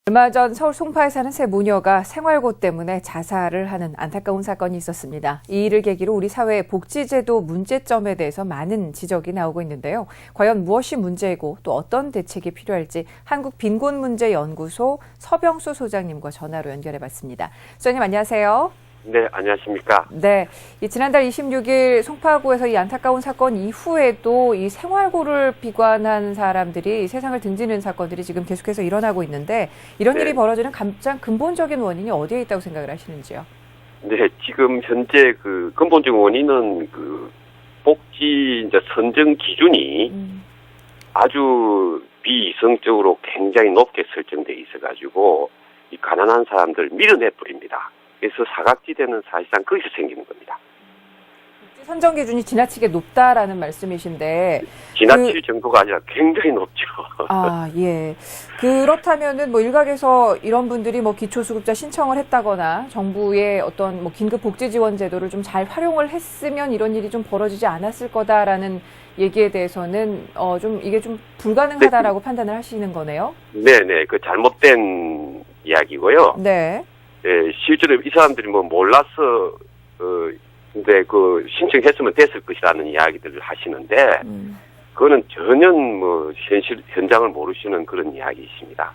얼마 전 서울 송파에 사는 세 모녀가 생활고 때문에 자살을 하는 안타까운 사건이 있었습니다. 이 일을 계기로 우리 사회의 복지제도 문제점에 대해서 많은 지적이 나오고 있는데요. 과연 무엇이 문제이고 또 어떤 대책이 필요할지 한국빈곤문제연구소 서병수 소장님과 전화로 연결해봤습니다. 소장님 안녕하세요. 네, 안녕하십니까. 네, 지난달 26일 송파구에서 이 안타까운 사건 이후에도 이 생활고를 비관한 사람들이 세상을 등지는 사건들이 지금 계속해서 일어나고 있는데 이런 일이 벌어지는 가장 근본적인 원인이 어디에 있다고 생각을 하시는지요? 네, 지금 현재 그 근본적 원인은 그 복지 이제 선정 기준이 아주 비이성적으로 굉장히 높게 설정돼 있어가지고 이 가난한 사람들 밀어내 버립니다. 그래서 사각지대는 사실상 거기서 생기는 겁니다. 선정 기준이 지나치게 높다라는 말씀이신데 지나칠 정도가 아니라 굉장히 높죠. 아, 예. 그렇다면은 뭐 일각에서 이런 분들이 뭐 기초수급자 신청을 했다거나 정부의 어떤 뭐 긴급 복지 지원 제도를 좀 잘 활용을 했으면 이런 일이 좀 벌어지지 않았을 거다라는 얘기에 대해서는 좀 이게 좀 불가능하다라고 판단을 하시는 거네요. 네네, 그 잘못된 이야기고요. 네. 예, 실제로 이 사람들이 뭐 몰라서 근데 그 신청했으면 됐을 것이라는 이야기들을 하시는데 그거는 전혀 뭐 현장을 모르시는 그런 이야기이십니다.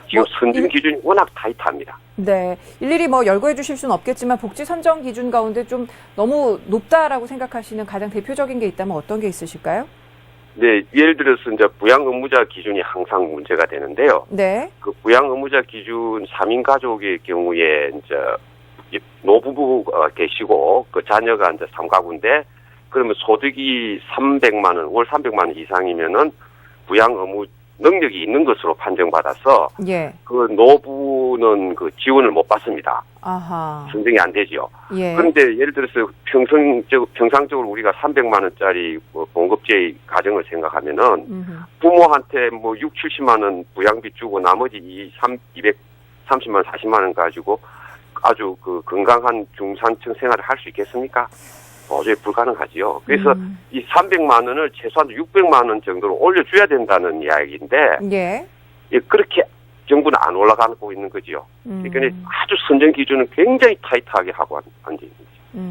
지금 선정 기준이 워낙 타이트합니다. 네, 일일이 뭐 열거해 주실 수는 없겠지만 복지 선정 기준 가운데 좀 너무 높다라고 생각하시는 가장 대표적인 게 있다면 어떤 게 있으실까요? 네, 예를 들어서 이제 부양 의무자 기준이 항상 문제가 되는데요. 네. 그 부양 의무자 기준 3인 가족의 경우에 이제 노부부가 계시고 그 자녀가 이제 3가구인데 그러면 소득이 300만 원, 월 300만 원 이상이면은 부양 의무 능력이 있는 것으로 판정받아서 예. 그 노부는 그 지원을 못 받습니다. 아하. 선정이 안 되죠. 예. 그런데 예를 들어서 평상적으로 우리가 300만 원짜리 뭐 봉급제 가정을 생각하면은 부모한테 뭐 6, 70만 원 부양비 주고 나머지 230만 원, 40만 원 가지고 아주 그 건강한 중산층 생활을 할 수 있겠습니까? 도저히 불가능하지요. 그래서 이 300만 원을 최소한 600만 원 정도로 올려줘야 된다는 이야기인데, 예. 그렇게 정부는 안 올라가고 있는 거지요. 그러니까 아주 선정 기준은 굉장히 타이트하게 하고 앉아 있는 거죠.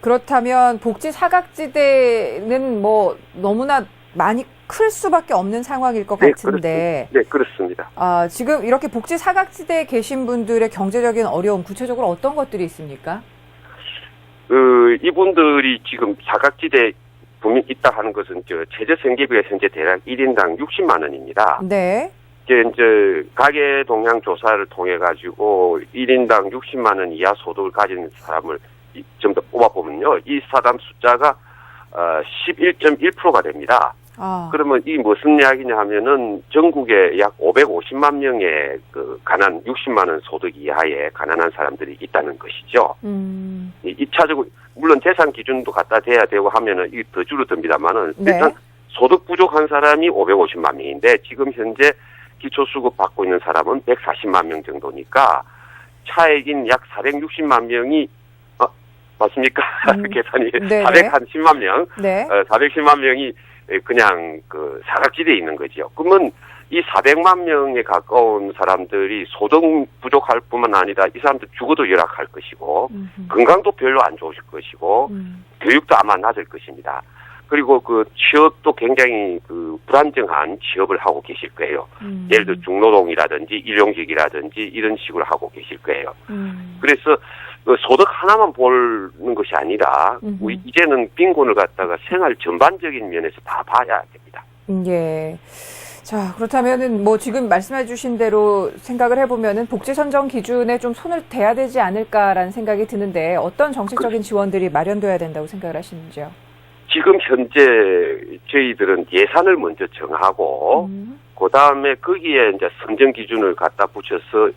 그렇다면 복지 사각지대는 뭐 너무나 많이 클 수밖에 없는 상황일 것 같은데. 네, 그렇습니다. 지금 이렇게 복지 사각지대에 계신 분들의 경제적인 어려움, 구체적으로 어떤 것들이 있습니까? 이분들이 지금 사각지대에 분명히 있다 하는 것은 최저생계비가 현재 대략 1인당 60만 원입니다. 네. 이제 가계 동향 조사를 통해 가지고 1인당 60만 원 이하 소득을 가진 사람을 좀 더 뽑아보면요, 이 사람 숫자가 11.1%가 됩니다. 그러면 이 무슨 이야기냐 하면은 전국에 약 550만 명의 그 가난 60만 원 소득 이하의 가난한 사람들이 있다는 것이죠. 2차적으로 물론 재산 기준도 갖다 대야 되고 하면은 이게 더 줄어듭니다만은 네. 일단 소득 부족한 사람이 550만 명인데 지금 현재 기초수급 받고 있는 사람은 140만 명 정도니까 차액인 약 460만 명이 맞습니까? 계산이 네네. 410만 명, 네. 410만 명이 그냥 그 사각지대에 있는 거죠. 그러면 이 400만 명에 가까운 사람들이 소득 부족할 뿐만 아니라 이 사람들 죽어도 열악할 것이고 건강도 별로 안 좋으실 것이고 교육도 아마 낮을 것입니다. 그리고 그 취업도 굉장히 그 불안정한 취업을 하고 계실 거예요. 예를 들어 중노동이라든지 일용직이라든지 이런 식으로 하고 계실 거예요. 그래서 그 소득 하나만 보는 것이 아니라 우리 이제는 빈곤을 갖다가 생활 전반적인 면에서 다 봐야 됩니다. 예. 자, 그렇다면은 뭐 지금 말씀해 주신 대로 생각을 해보면은 복지 선정 기준에 좀 손을 대야 되지 않을까라는 생각이 드는데 어떤 정책적인 지원들이 마련돼야 된다고 생각을 하시는지요? 지금 현재 저희들은 예산을 먼저 정하고 그다음에 거기에 이제 선정 기준을 갖다 붙여서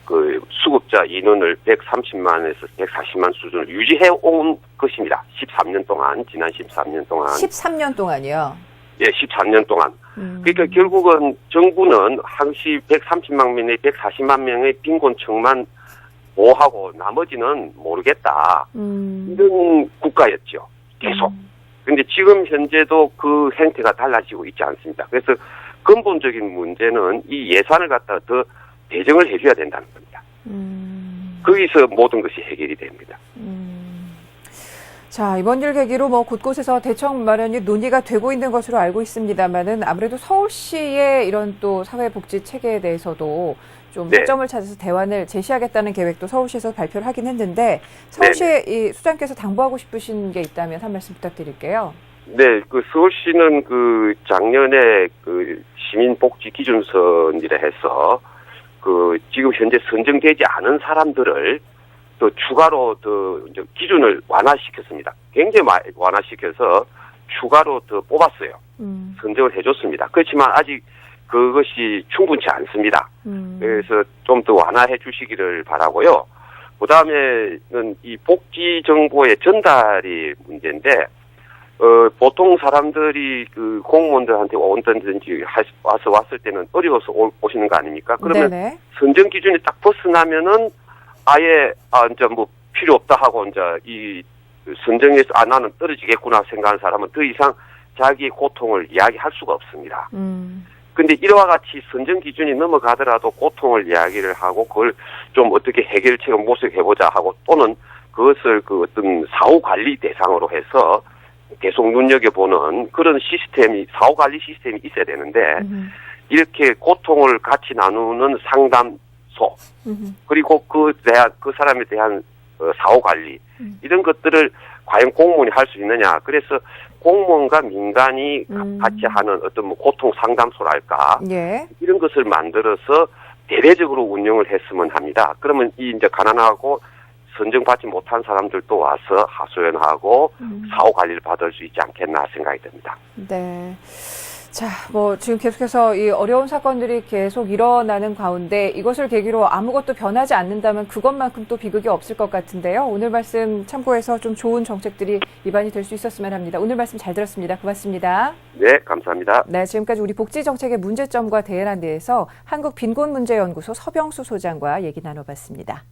그 수급자 인원을 130만에서 140만 수준을 유지해 온 것입니다. 13년 동안, 지난 13년 동안. 13년 동안이요? 예, 13년 동안. 그러니까 결국은 정부는 항시 130만 명의 140만 명의 빈곤층만 보호하고 나머지는 모르겠다. 이런 국가였죠. 계속. 근데 지금 현재도 그 행태가 달라지고 있지 않습니다. 그래서 근본적인 문제는 이 예산을 갖다 더 배정을 해줘야 된다는 겁니다. 거기서 모든 것이 해결이 됩니다. 자, 이번 일 계기로 곳곳에서 대청 마련이 논의가 되고 있는 것으로 알고 있습니다만은 아무래도 서울시의 이런 또 사회복지 체계에 대해서도 좀 네. 합점을 찾아서 대안을 제시하겠다는 계획도 서울시에서 발표를 하긴 했는데 서울시의 이 수장께서 당부하고 싶으신 게 있다면 한 말씀 부탁드릴게요. 네, 서울시는 작년에 시민복지 기준선이라 해서 지금 현재 선정되지 않은 사람들을 또 추가로 이제 기준을 완화시켰습니다. 굉장히 완화시켜서 추가로 더 뽑았어요. 선정을 해줬습니다. 그렇지만 아직 그것이 충분치 않습니다. 그래서 좀 더 완화해 주시기를 바라고요. 그 다음에는 이 복지 정보의 전달이 문제인데, 보통 사람들이 공무원들한테 온다든지 왔을 때는 어려워서 오시는 거 아닙니까? 그러면 네네. 선정 기준이 딱 벗어나면은 아예, 이제 필요 없다 하고 이제 이 선정에서, 나는 떨어지겠구나 생각하는 사람은 더 이상 자기의 고통을 이야기할 수가 없습니다. 근데 이와 같이 선정 기준이 넘어가더라도 고통을 이야기를 하고 그걸 좀 어떻게 해결책을 모색해보자 하고 또는 그것을 어떤 사후 관리 대상으로 해서 계속 눈여겨보는 그런 시스템이, 사후 관리 시스템이 있어야 되는데 이렇게 고통을 같이 나누는 상담소 그리고 그 사람에 대한 사후 관리 이런 것들을 과연 공무원이 할 수 있느냐. 그래서 공무원과 민간이 같이 하는 어떤 고통 상담소랄까. 예. 이런 것을 만들어서 대대적으로 운영을 했으면 합니다. 그러면 이제 가난하고 선정받지 못한 사람들도 와서 하소연하고 사후 관리를 받을 수 있지 않겠나 생각이 듭니다. 네. 자, 지금 계속해서 이 어려운 사건들이 계속 일어나는 가운데 이것을 계기로 아무것도 변하지 않는다면 그것만큼 또 비극이 없을 것 같은데요. 오늘 말씀 참고해서 좀 좋은 정책들이 입안이 될 수 있었으면 합니다. 오늘 말씀 잘 들었습니다. 고맙습니다. 네, 감사합니다. 네, 지금까지 우리 복지정책의 문제점과 대안에 대해서 한국빈곤문제연구소 서병수 소장과 얘기 나눠봤습니다.